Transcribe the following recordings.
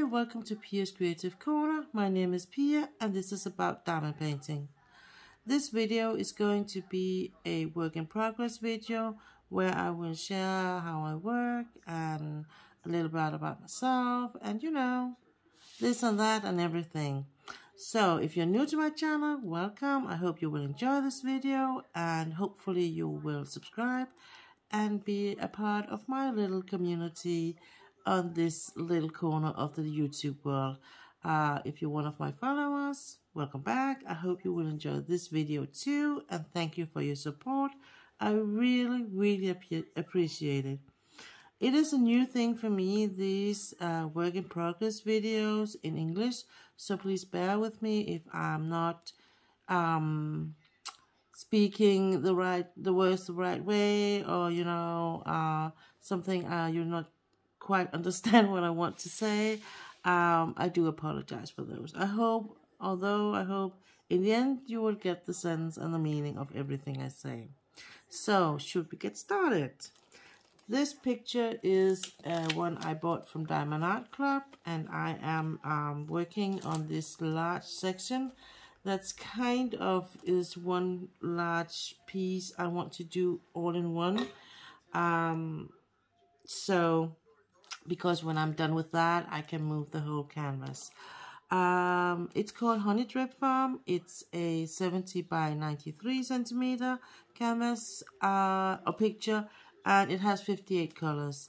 and welcome to Pia's Creative Corner. My name is Pia and this is about diamond painting. This video is going to be a work in progress video where I will share how I work and a little bit about myself and this and that and everything. So if you're new to my channel, welcome. I hope you will enjoy this video and hopefully you will subscribe and be a part of my little community on this little corner of the YouTube world. If you're one of my followers, welcome back. I hope you will enjoy this video too, and thank you for your support. I really appreciate it. It is a new thing for me, these work in progress videos in English, so please bear with me if I'm not speaking the words the right way, or something you're not quite understand what I want to say. I do apologize for those. I hope in the end you will get the sense and the meaning of everything I say. So should we get started? This picture is one I bought from Diamond Art Club, and I am working on this large section. That's kind of is one large piece I want to do all in one. So because when I'm done with that, I can move the whole canvas. It's called Honey Drip Farm. It's a 70 by 93 centimeter canvas or picture, and it has 58 colors.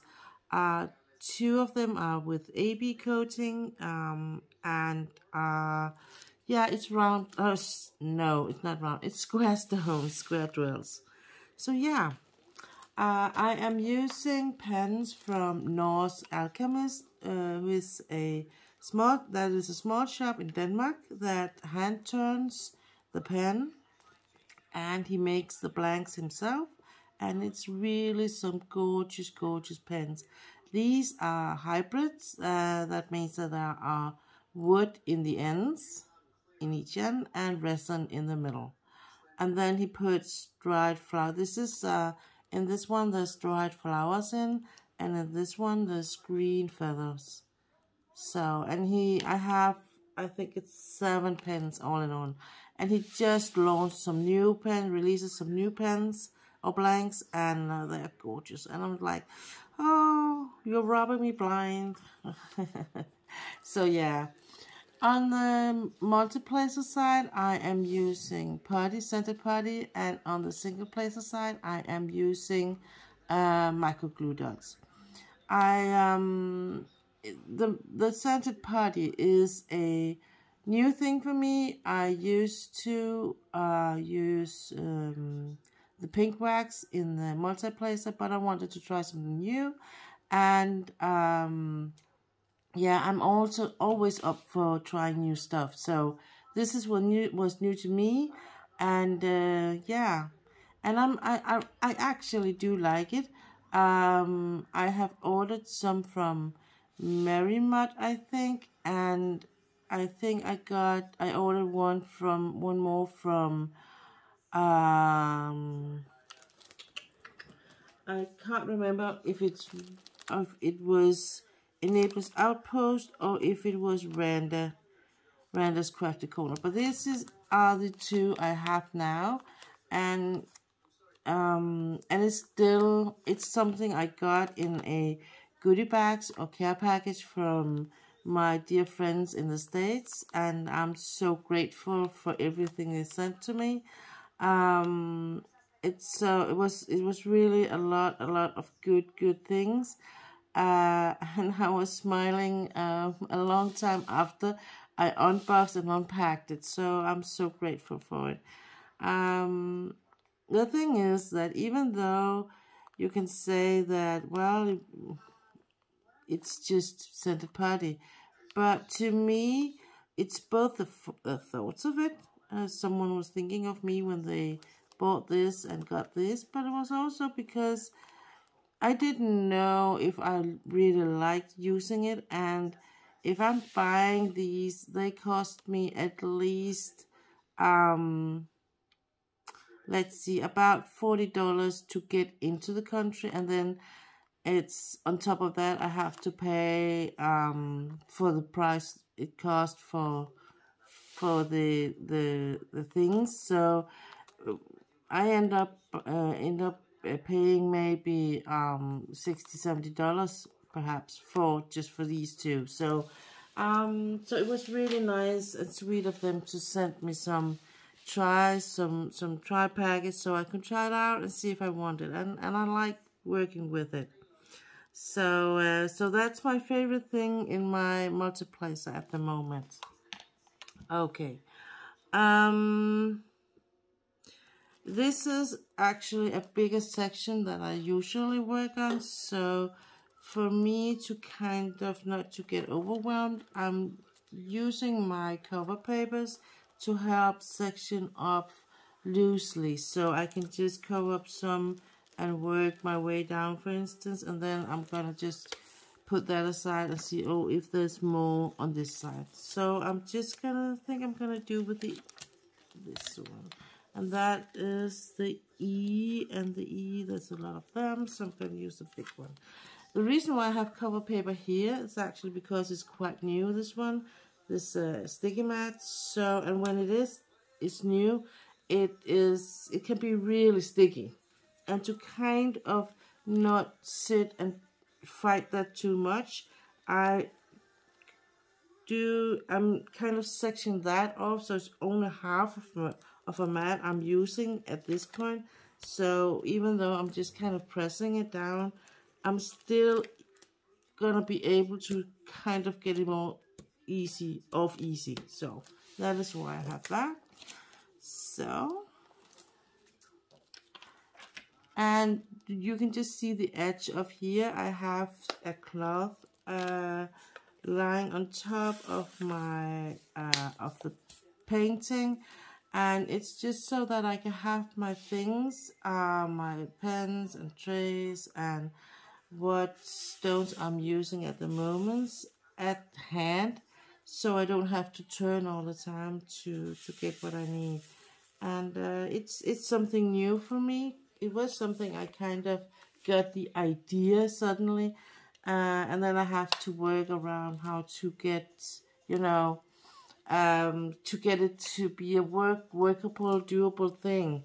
2 of them are with AB coating, and yeah, it's round. No, it's not round. It's square stones, square drills. So yeah. I am using pens from Norse Alchemist, who is a small shop in Denmark that hand turns the pen, and he makes the blanks himself, and it's really some gorgeous pens. These are hybrids. That means that there are wood in the ends, in each end, and resin in the middle. And then he puts dried flower. This is in this one there's dried flowers in, and in this one there's green feathers. So, and I think it's 7 pens all in all. And he just launched some new pen, releases some new pens or blanks, and they're gorgeous. And I'm like, oh, you're robbing me blind. So yeah. On the multiplacer side, I am using scented putty, and on the single placer side, I am using micro glue dots. The scented putty is a new thing for me. I used to use the pink wax in the multiplacer, but I wanted to try something new, and yeah, I'm also always up for trying new stuff. So this is what was new to me, and yeah, and I actually do like it. I have ordered some from Mary Mutt, I think, and I think I ordered one more from I can't remember if it was Naples Outpost or if it was Randa's Crafted Corner. But are the 2 I have now, and it's something I got in a goodie bags or care package from my dear friends in the States, and I'm so grateful for everything they sent to me. It was really a lot of good things. And I was smiling a long time after I unboxed and unpacked it, so I'm so grateful for it. The thing is that even though you can say that, well, it's just scented putty, but to me, it's both the thoughts of it. Someone was thinking of me when they bought this and got this, but it was also because I didn't know if I really liked using it, and if I'm buying these, they cost me at least, let's see, about $40 to get into the country, and then it's on top of that I have to pay for the price it cost for the things. So I end up paying maybe $60-70 perhaps for just for these two. So so it was really nice and sweet of them to send me some try packets so I can try it out and see if I want it, and I like working with it. So so that's my favorite thing in my multiplacer at the moment. Okay. This is actually a bigger section that I usually work on, so for me to kind of not to get overwhelmed, I'm using my cover papers to help section up loosely, so I can just cover up some and work my way down, for instance, and then I'm gonna just put that aside and see, oh, if there's more on this side. So I'm just gonna I'm gonna do with this one, and that is the E, and the E, there's a lot of them, so I'm gonna use the big one. The reason why I have cover paper here is actually because it's quite new, this one, this sticky mat. So, and when it's new, it can be really sticky, and to kind of not sit and fight that too much, I'm kind of sectioning that off, so it's only half of a mat I'm using at this point. So even though I'm just kind of pressing it down, I'm still gonna be able to kind of get it more easy. So that is why I have that. So, and you can just see the edge of here. I have a cloth lying on top of my of the painting, and it's just so that I can have my things, my pens and trays and what stones I'm using at the moment at hand, so I don't have to turn all the time to get what I need. And it's something new for me. It was something I kind of got the idea suddenly, and then I have to work around how to get, you know, to get it to be a workable, doable thing,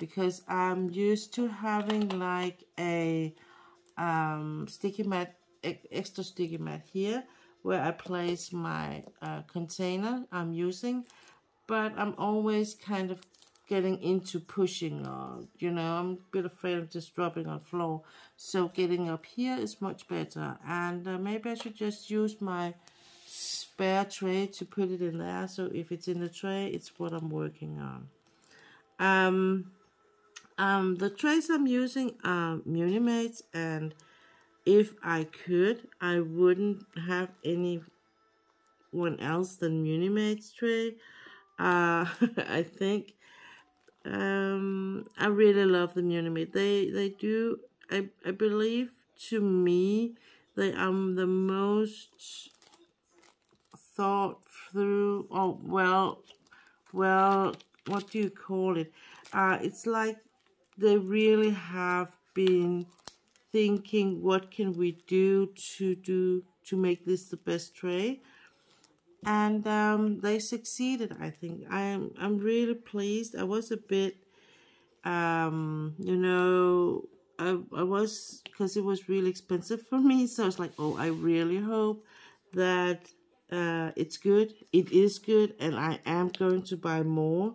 because I'm used to having like a sticky mat, extra sticky mat here where I place my container I'm using, but I'm always kind of getting into pushing, you know, I'm a bit afraid of just dropping on the floor. So getting up here is much better, and maybe I should just use my spare tray to put it in there, so if it's in the tray, it's what I'm working on. The trays I'm using are Munimates, and if I could, I wouldn't have anyone else than Munimates tray. I think I really love the Munimate. They do, I believe, to me, they are the most thought through, oh, well, what do you call it? It's like they really have been thinking, what can we do to make this the best tray, and they succeeded. I think I'm really pleased. I was a bit you know, I was, because it was really expensive for me, so I was like, oh, I really hope that it's good. It is good, and I am going to buy more.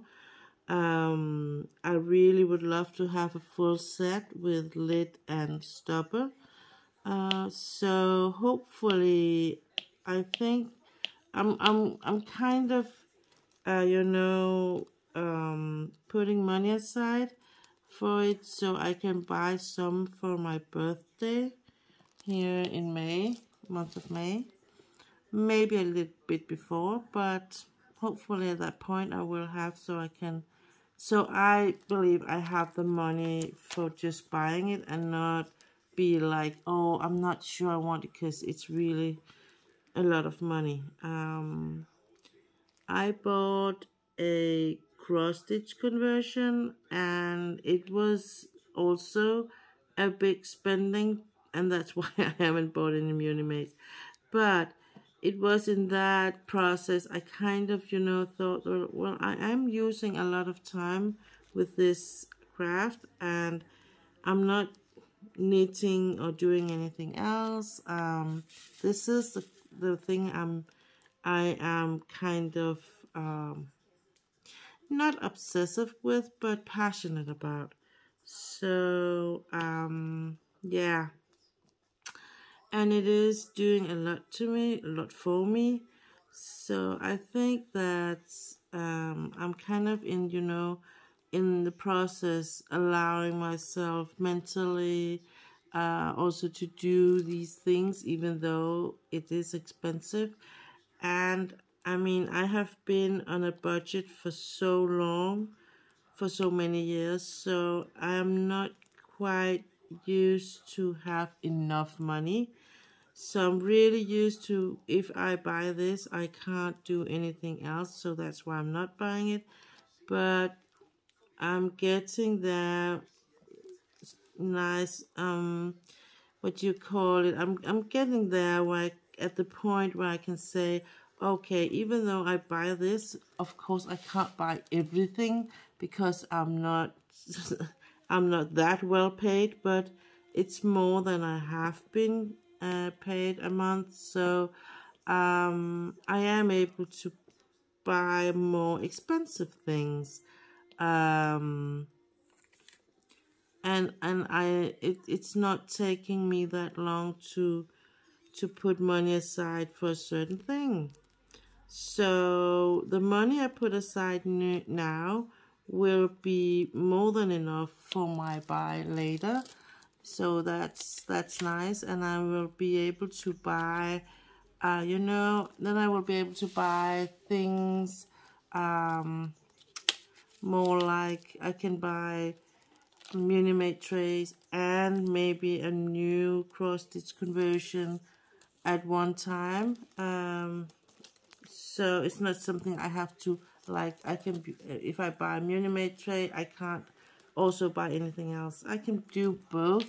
I really would love to have a full set with lid and stopper. So hopefully, I think I'm kind of you know, putting money aside for it so I can buy some for my birthday here in May, month of May. Maybe a little bit before, but hopefully at that point I will have, so I can, so I believe I have the money for just buying it and not be like, oh, I'm not sure I want it, because it's really a lot of money. I bought a cross-stitch conversion, and it was also a big spending and that's why I haven't bought any Munimates. But it was in that process I kind of, thought, well, I am using a lot of time with this craft, and I'm not knitting or doing anything else. This is the thing I am kind of not obsessive with, but passionate about. So yeah, and it is doing a lot to me, a lot for me. So I think that I'm kind of in the process, allowing myself mentally also to do these things, even though it is expensive. And I mean, I have been on a budget for so long, for so many years, so I am not quite used to have enough money. So I'm really used to, if I buy this, I can't do anything else, so that's why I'm not buying it. But I'm getting there nice, what you call it, I'm getting there where at the point where I can say, okay, even though I buy this, of course I can't buy everything because I'm not I'm not that well paid, but it's more than I have been paid a month. So I am able to buy more expensive things. And it's not taking me that long to put money aside for a certain thing. So the money I put aside now will be more than enough for my buy later. So that's nice, and I will be able to buy, then I will be able to buy things more like I can buy Munimate trays and maybe a new cross stitch conversion at one time. So it's not something I have to, like, I can, if I buy a Munimate tray, I can't also buy anything else. I can do both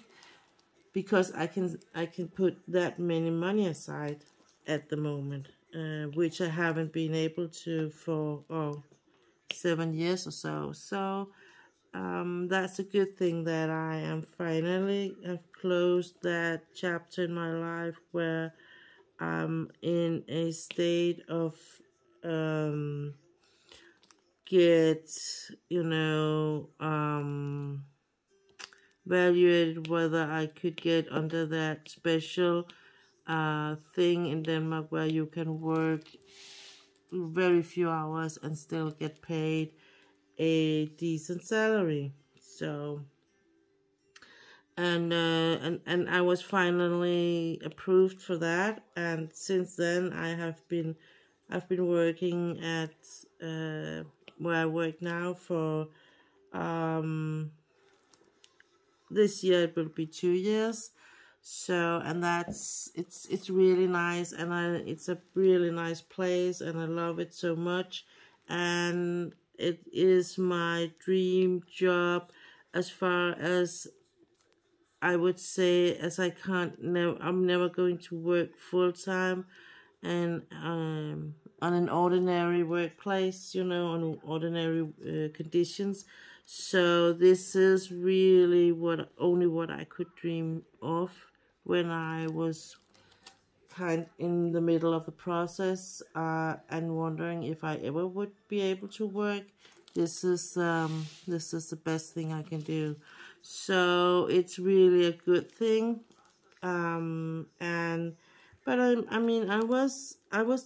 because I can put that many money aside at the moment, which I haven't been able to for 7 years or so. So that's a good thing that I am finally have closed that chapter in my life where I'm in a state of get evaluated whether I could get under that special thing in Denmark where you can work very few hours and still get paid a decent salary. So and I was finally approved for that, and since then I've been working at where I work now for this year it will be 2 years. So, and it's really nice, and it's a really nice place, and I love it so much, and it is my dream job as far as I would say, as I'm never going to work full time and on an ordinary workplace, on ordinary conditions. So this is really only what I could dream of when I was kind in the middle of the process and wondering if I ever would be able to work. This is the best thing I can do. So it's really a good thing. But I mean I was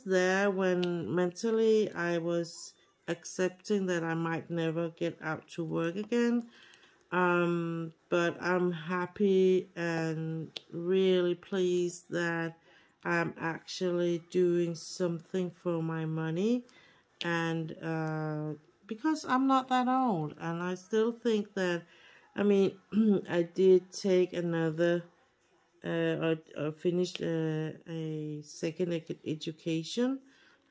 there when mentally I was accepting that I might never get out to work again. But I'm happy and really pleased that I'm actually doing something for my money, and because I'm not that old, and I still think that, I mean, I did take another or finished a second education,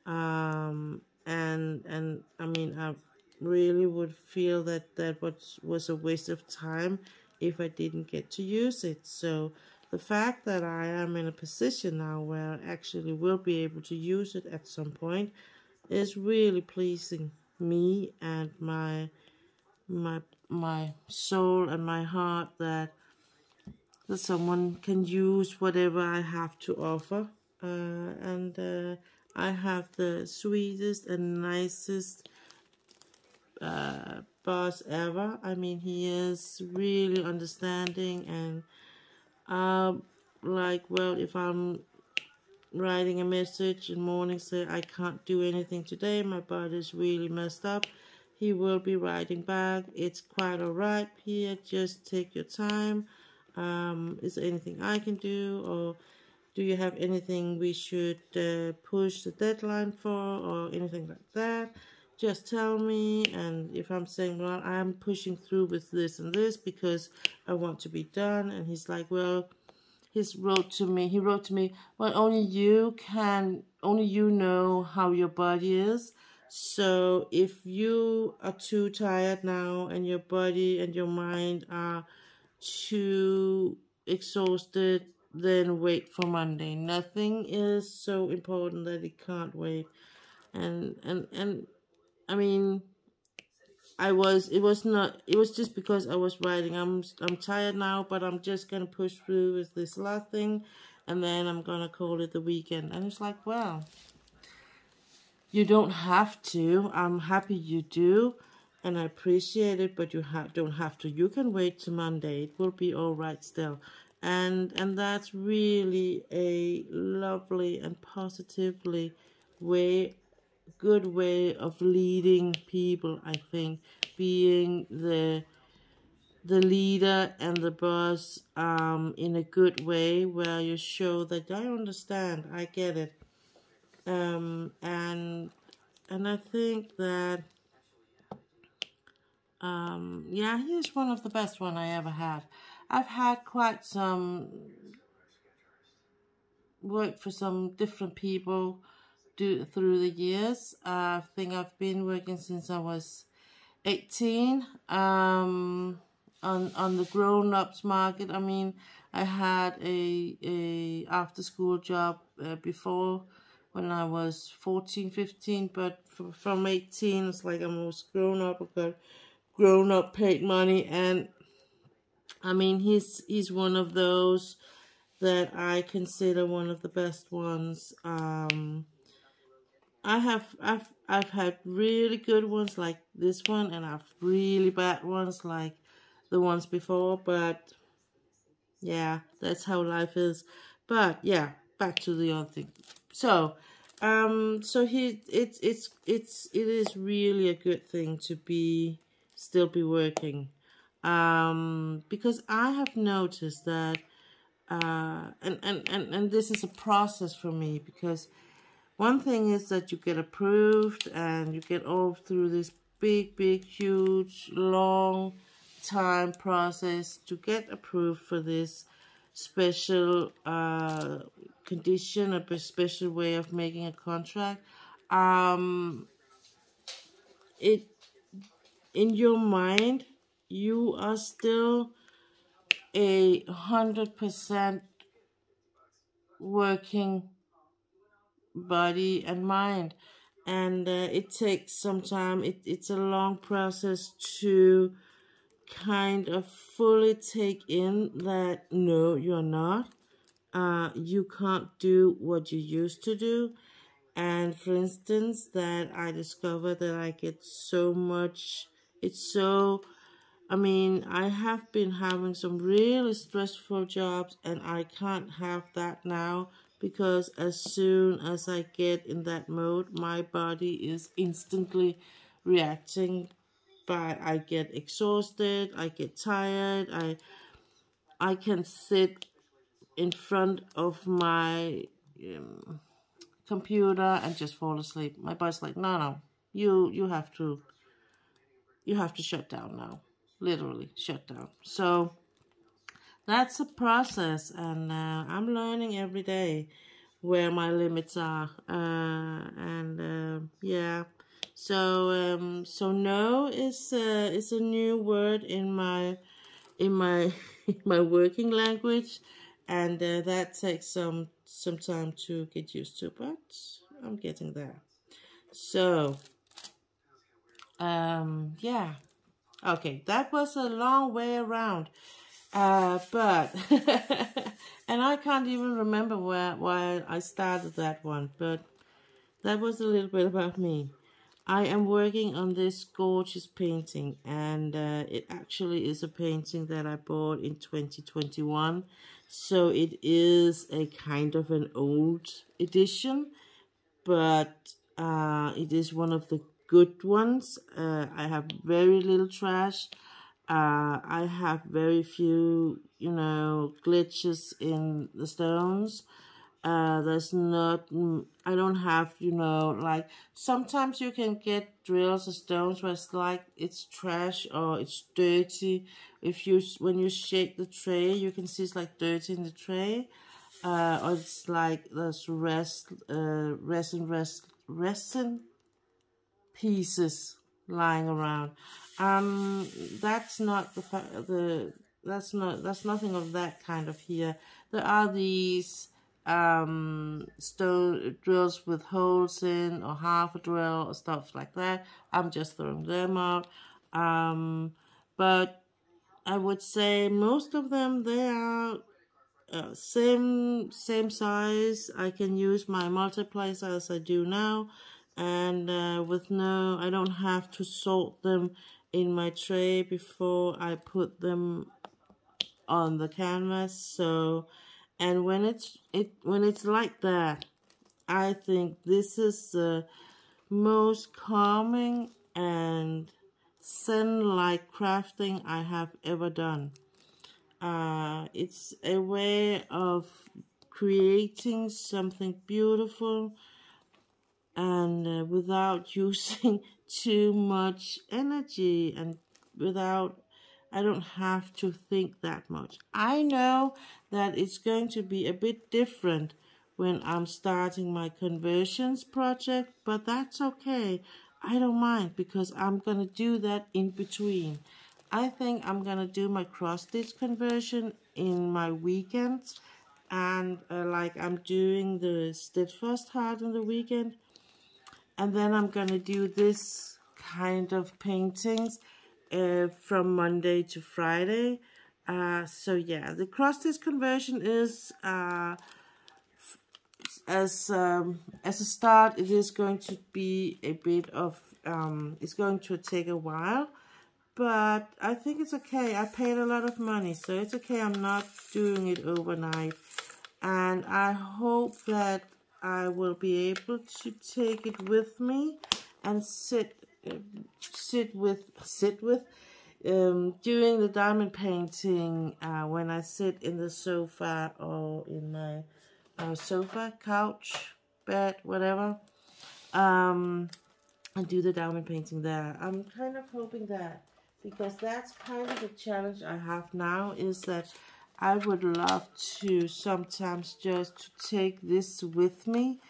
and I mean I really would feel that was a waste of time if I didn't get to use it. So the fact that I am in a position now where I actually will be able to use it at some point is really pleasing me and my soul and my heart, that someone can use whatever I have to offer. And I have the sweetest and nicest boss ever. I mean, he is really understanding, and like, well, if I'm writing a message in the morning, say I can't do anything today, my body's really messed up, he will be writing back, it's quite alright, Pia, just take your time. Is there anything I can do, or do you have anything we should push the deadline for, or anything like that? Just tell me. And if I'm saying, well, I'm pushing through with this and this because I want to be done, and he's like, well, he wrote to me, well, only you know how your body is. So if you are too tired now, and your body and your mind are too exhausted, then wait for Monday. Nothing is so important that it can't wait. And I mean, it was just because I was writing, I'm tired now, but I'm just gonna push through with this last thing, and then I'm gonna call it the weekend. And it's like, well, you don't have to. I'm happy you do, and I appreciate it, but you don't have to. You can wait till Monday. It will be all right still. And that's really a lovely and positively good way of leading people, I think. Being the leader and the boss in a good way, where you show that I understand, I get it. And I think that yeah, he's one of the best one I ever had. I've had quite some work for some different people through the years. I think I've been working since I was 18 on the grown-ups market. I mean, I had a after school job before when I was 14, 15, but from 18 it's like I'm almost grown up. I got grown up paid money, and I mean, he's one of those that I consider one of the best ones. I've had really good ones like this one, and I've really bad ones like the ones before, but yeah, that's how life is. But yeah, back to the other thing. So it is really a good thing to still be working, because I have noticed that and this is a process for me, because one thing is that you get approved and you get all through this big, huge, long time process to get approved for this special condition, a special way of making a contract. In your mind, you are still 100% working body and mind, and it takes some time. It's a long process to kind of fully take in that no, you're not. You can't do what you used to do. And for instance, that I discovered that I get so much, I mean, I have been having some really stressful jobs, and I can't have that now, because as soon as I get in that mode, my body is instantly reacting. But I get exhausted, I get tired, I can sit in front of my computer and just fall asleep. My body's like, no, you have to shut down now, literally shut down. So that's a process, and I'm learning every day where my limits are, and yeah. So no is a new word in my my working language, and that takes some time to get used to, but I'm getting there. So yeah, okay, that was a long way around, but and I can't even remember why I started that one, but that was a little bit about me. I am working on this gorgeous painting, and it actually is a painting that I bought in 2021. So it is a kind of an old edition, but it is one of the good ones. I have very little trash. I have very few, glitches in the stones. There's not, I don't have, like, sometimes you can get drills or stones where it's like, it's trash or it's dirty. When you shake the tray, you can see it's like dirty in the tray. Or it's like there's resin pieces lying around. That's not that's nothing of that kind of here. There are these stone drills with holes in, or half a drill or stuff like that. I'm just throwing them out. But I would say most of them, they are same size. I can use my multipliers as I do now, and I don't have to sort them in my tray before I put them on the canvas. So, and when it's like that, I think this is the most calming and zen-like crafting I have ever done. It's a way of creating something beautiful, and without using too much energy, and I don't have to think that much. I know that it's going to be a bit different when I'm starting my conversions project, but that's okay. I don't mind, because I'm going to do that in between. I think I'm going to do my cross-stitch conversion in my weekends, and like I'm doing the stitch first heart on the weekend, and then I'm going to do this kind of paintings from Monday to Friday. So yeah, the cross-stitch conversion is as a start, it is going to be a bit of it's going to take a while, but I think it's okay. I paid a lot of money, so it's okay. I'm not doing it overnight, and I hope that I will be able to take it with me and sit with doing the diamond painting when I sit in the sofa or in my sofa, couch, bed, whatever, and do the diamond painting there. I'm kind of hoping that, because that's kind of a challenge I have now, is that I would love to sometimes just to take this with me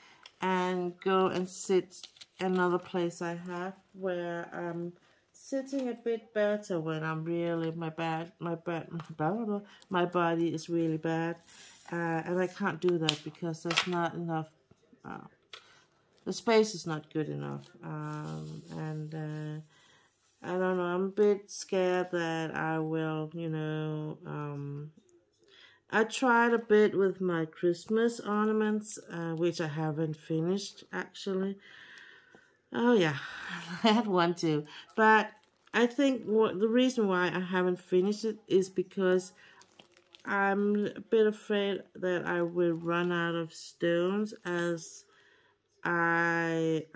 and go and sit another place I have where I'm sitting a bit better when I'm really, my body is really bad, and I can't do that because there's not enough, the space is not good enough, and I don't know, I'm a bit scared that I will, I tried a bit with my Christmas ornaments, which I haven't finished, actually. Oh, yeah, I had one too. But I think the reason why I haven't finished it is because I'm a bit afraid that I will run out of stones, as I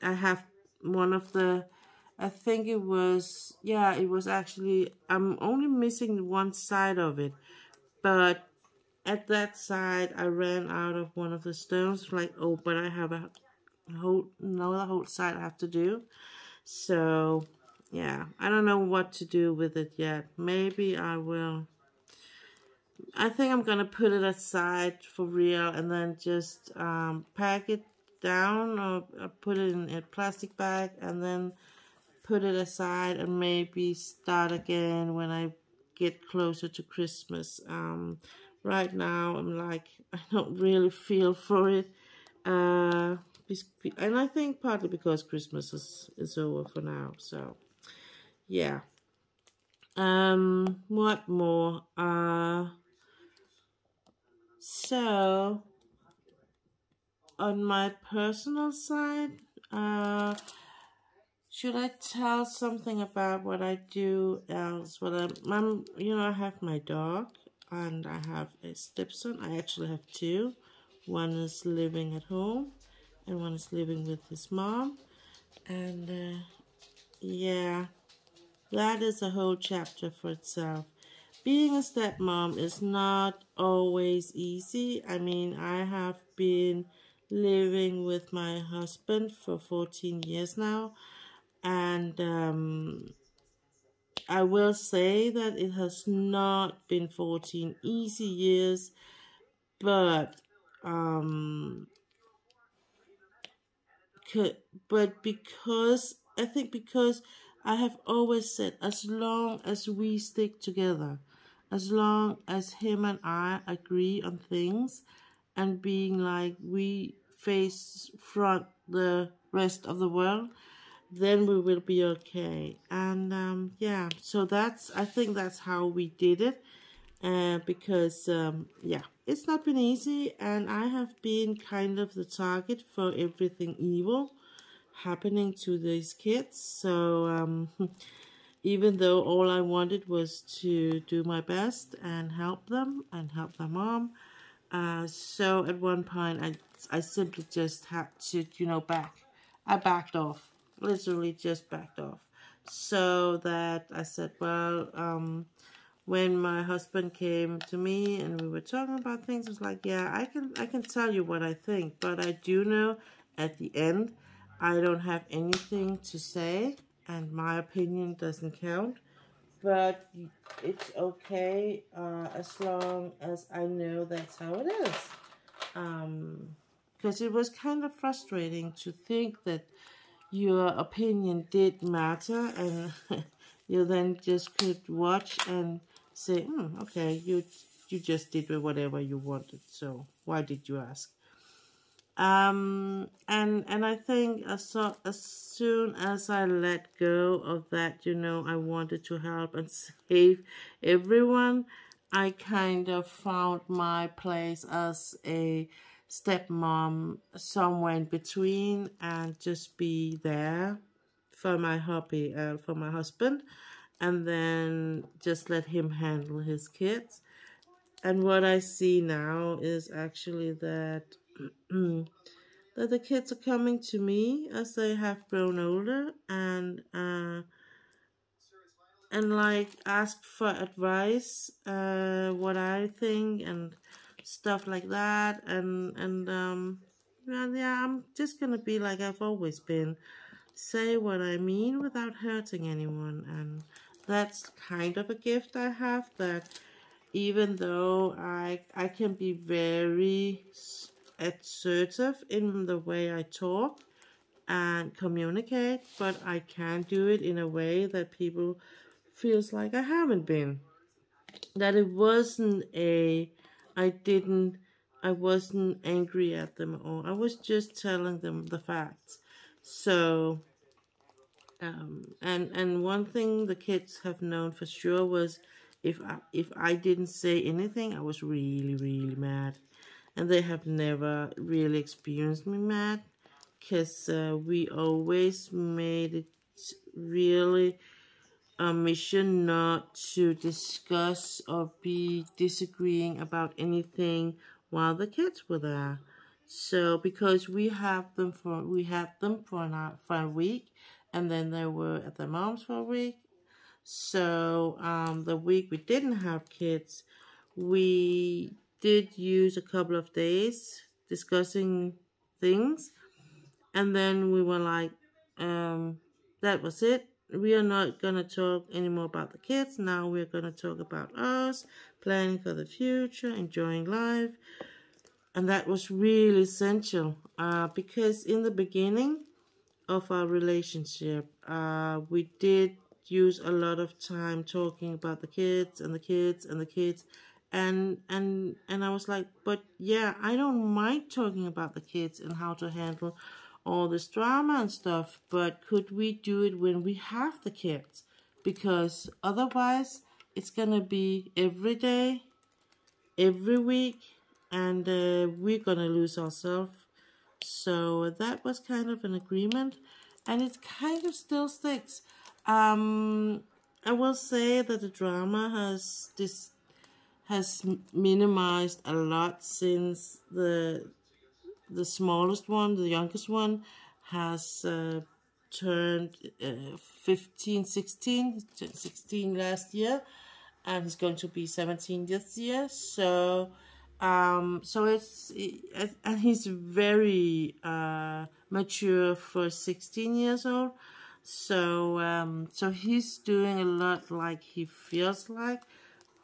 have one of the, I think it was, yeah, it was actually, I'm only missing one side of it, but at that side I ran out of one of the stones, like, oh, but I have another whole side I have to do. So yeah, I don't know what to do with it yet. Maybe I will, I think I'm gonna put it aside for real, and then just pack it down, or put it in a plastic bag and then put it aside, and maybe start again when I get closer to Christmas. Right now, I'm like, I don't really feel for it. And I think partly because Christmas is over for now. So, yeah. What more? So, on my personal side, should I tell something about what I do else? Well, I have my dog and I have a stepson. I actually have two. One is living at home and one is living with his mom. And yeah, that is a whole chapter for itself. Being a stepmom is not always easy. I mean, I have been living with my husband for 14 years now. And I will say that it has not been 14 easy years, but because I have always said, as long as we stick together, as long as him and I agree on things, and being like we front the rest of the world, then we will be okay. And yeah, so I think that's how we did it. Because yeah, it's not been easy, and I have been kind of the target for everything evil happening to these kids. So even though all I wanted was to do my best and help them and help their mom, so at one point I simply just had to, I backed off, literally just backed off. So that I said, well, when my husband came to me and we were talking about things, I was like, yeah, I can tell you what I think, but I do know at the end I don't have anything to say and my opinion doesn't count. But it's okay as long as I know that's how it is. Because it was kind of frustrating to think that your opinion did matter, and you then just could watch and say, okay, you just did whatever you wanted, so why did you ask? And I think as soon as I let go of that, I wanted to help and save everyone, I kind of found my place as a stepmom somewhere in between, and just be there for my hubby, for my husband, and then just let him handle his kids. And what I see now is actually that that the kids are coming to me as they have grown older, and like ask for advice, what I think and stuff like that, and yeah, I'm just gonna be like I've always been, say what I mean without hurting anyone. And that's kind of a gift I have, that even though I can be very assertive in the way I talk and communicate, but I can't do it in a way that people feels like I haven't been. That it wasn't I wasn't angry at them, or I was just telling them the facts. So and one thing the kids have known for sure was, if I didn't say anything, I was really, really mad. And they have never really experienced me mad, because we always made it really a mission not to discuss or be disagreeing about anything while the kids were there. So because we had them for a week, and then they were at their mom's for a week. So the week we didn't have kids, we did use a couple of days discussing things, and then we were like, that was it. We are not going to talk anymore about the kids. Now we're going to talk about us, planning for the future, enjoying life. And that was really essential, because in the beginning of our relationship, we did use a lot of time talking about the kids and the kids and the kids, and I was like, but yeah, I don't mind talking about the kids and how to handle all this drama and stuff, but could we do it when we have the kids? Because otherwise it's gonna be every day, every week, and we're gonna lose ourselves. So that was kind of an agreement, and it kind of still sticks. I will say that the drama has minimized a lot since the smallest one, the youngest one, has turned 15, 16, 16 last year, and he's going to be 17 this year. So and he's very mature for 16 years old. So so he's doing a lot like he feels like,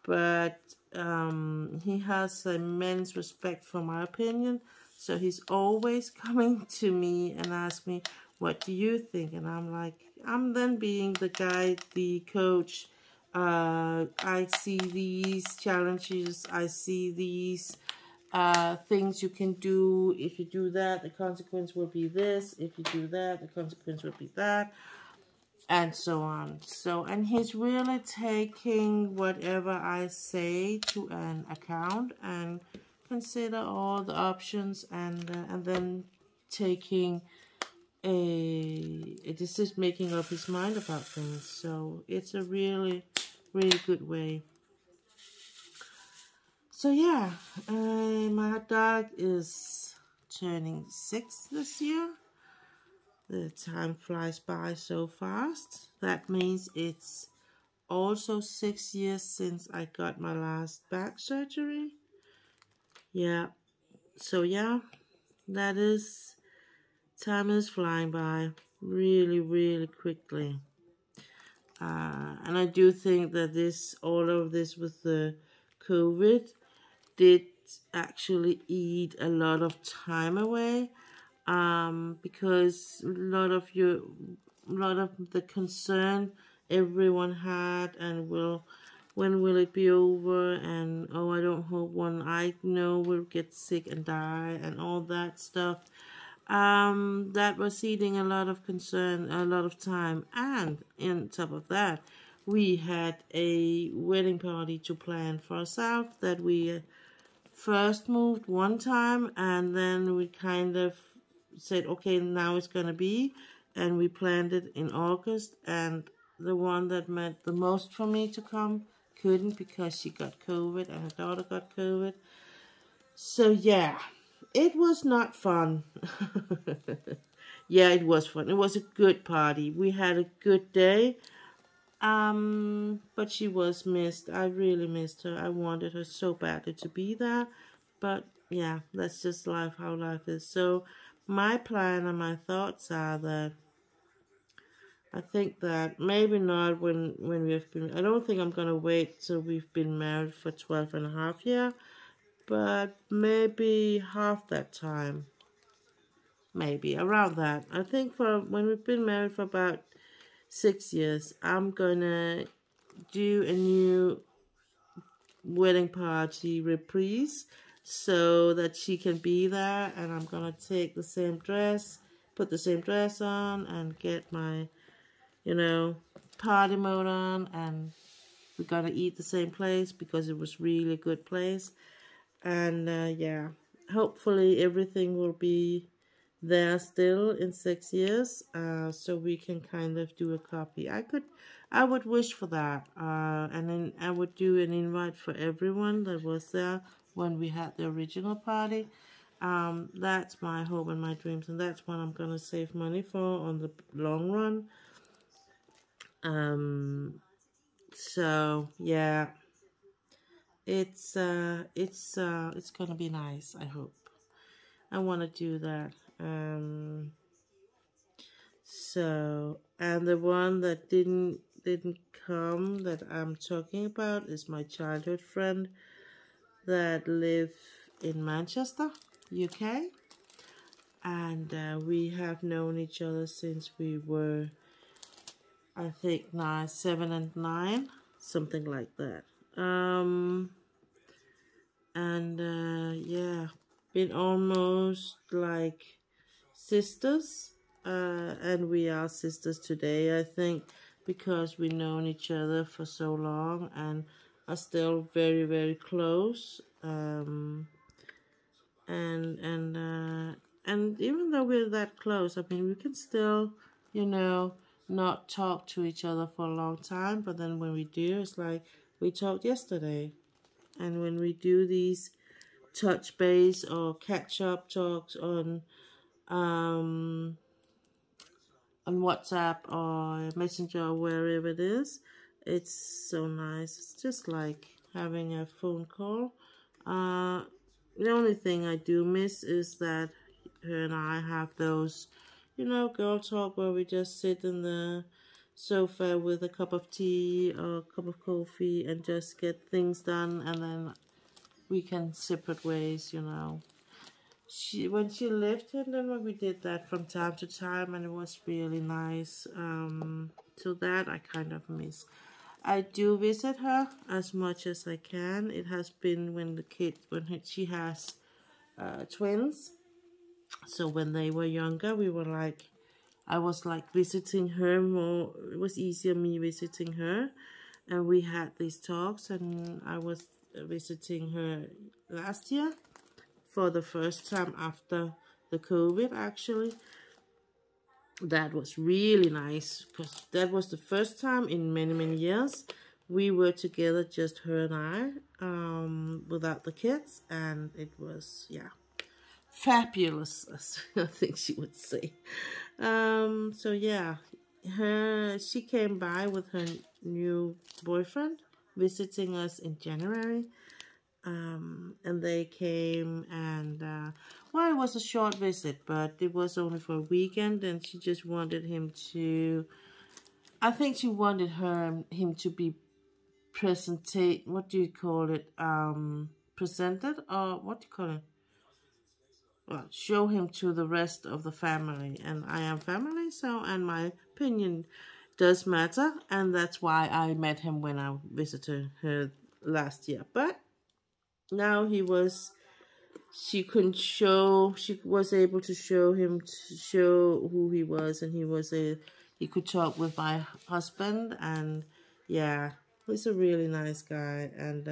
but he has immense respect for my opinion. So he's always coming to me and ask me, what do you think? And I'm like, I'm then being the guide, the coach. I see these challenges, I see these things you can do. If you do that, the consequence will be this. If you do that, the consequence will be that, and so on. So, and he's really taking whatever I say to an account and consider all the options, and then taking a decision, making up his mind about things. So it's a really good way. So yeah, my dog is turning 6 this year. The time flies by so fast. That means it's also 6 years since I got my last back surgery. Yeah, so yeah, that is, time is flying by really quickly. And I do think that all of this with the COVID did actually eat a lot of time away, because a lot of the concern everyone had, and when will it be over, and oh, I don't hope one I know will get sick and die, and all that stuff. That was eating a lot of concern, a lot of time, and on top of that, we had a wedding party to plan for ourselves that we first moved one time, and then we kind of said, okay, now it's gonna be, and we planned it in August, and the one that meant the most for me to come couldn't because she got COVID and her daughter got COVID. So yeah, it was not fun. Yeah, it was fun. It was a good party. We had a good day. But she was missed. I really missed her. I wanted her so badly to be there. But yeah, that's just life, how life is. So my plan and my thoughts are that I think that maybe not when we've been, I don't think I'm going to wait till we've been married for 12 and a half years. But maybe half that time, maybe around that. I think for when we've been married for about 6 years, I'm gonna do a new wedding party reprise so that she can be there, and I'm gonna take the same dress, put the same dress on, and get my, party mode on, and we're gonna eat the same place because it was really a good place. And yeah, hopefully everything will be there still in 6 years, so we can kind of do a copy. I would wish for that, and then I would do an invite for everyone that was there when we had the original party. That's my hope and my dreams, and that's what I'm gonna save money for on the long run. So yeah, it's gonna be nice. I hope. I want to do that. So, and the one that didn't come that I'm talking about is my childhood friend that live in Manchester, UK, and we have known each other since we were I think now 7 and 9, something like that. Yeah, been almost like sisters, and we are sisters today, I think, because we've known each other for so long and are still very, very close. And even though we're that close, I mean, we can still, you know, not talk to each other for a long time, but then when we do, it's like we talked yesterday. And when we do these touch base or catch up talks on WhatsApp or Messenger or wherever it is, it's so nice. It's just like having a phone call. The only thing I do miss is that her and I have those, you know, girl talk where we just sit in the sofa with a cup of tea or a cup of coffee and just get things done, and then we can separate ways, you know. When she lived here, then we did that from time to time, and it was really nice. So that I kind of miss. I do visit her as much as I can. It has been when she has twins. So when they were younger, I was like visiting her more. It was easier me visiting her, and we had these talks, and I was visiting her last year for the first time after the COVID, actually. That was really nice, because that was the first time in many, many years we were together, just her and I, without the kids, and it was, yeah, fabulous, as I think she would say. So yeah, she came by with her new boyfriend, visiting us in January. And they came, and well, it was a short visit, but it was only for a weekend, and she just wanted him to, I think she wanted him to be presented, what do you call it, presented, or what do you call it? Well, show him to the rest of the family, and I am family, so, and my opinion does matter, and that's why I met him when I visited her last year. But now she was able to show him, to show who he was, and he could talk with my husband, and yeah, he's a really nice guy, and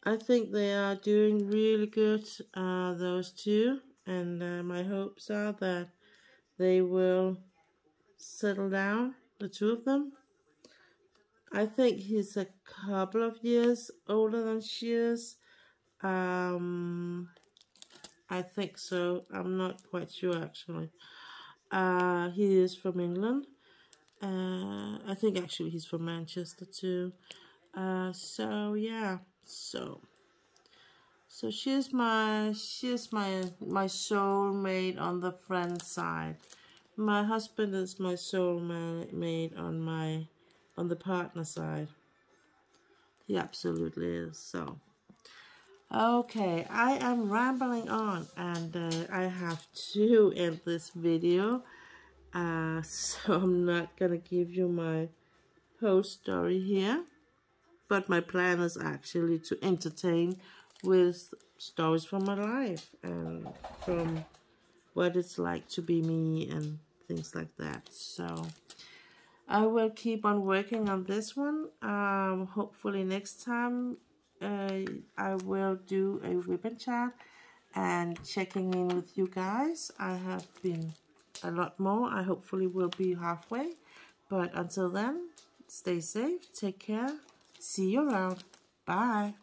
I think they are doing really good, those two, and my hopes are that they will settle down, the two of them. I think he's a couple of years older than she is. I think so. I'm not quite sure, actually. He is from England. I think actually he's from Manchester too. So yeah. So she's my soulmate on the friend side. My husband is my soulmate on the partner side. He absolutely is. So. Okay, I am rambling on, and I have to end this video, so I'm not gonna give you my whole story here, but my plan is actually to entertain with stories from my life and from what it's like to be me and things like that. So I will keep on working on this one. Hopefully next time I will do a ribbon chat and checking in with you guys. I have been a lot more. I hopefully will be halfway. But until then, stay safe, take care, see you around. Bye.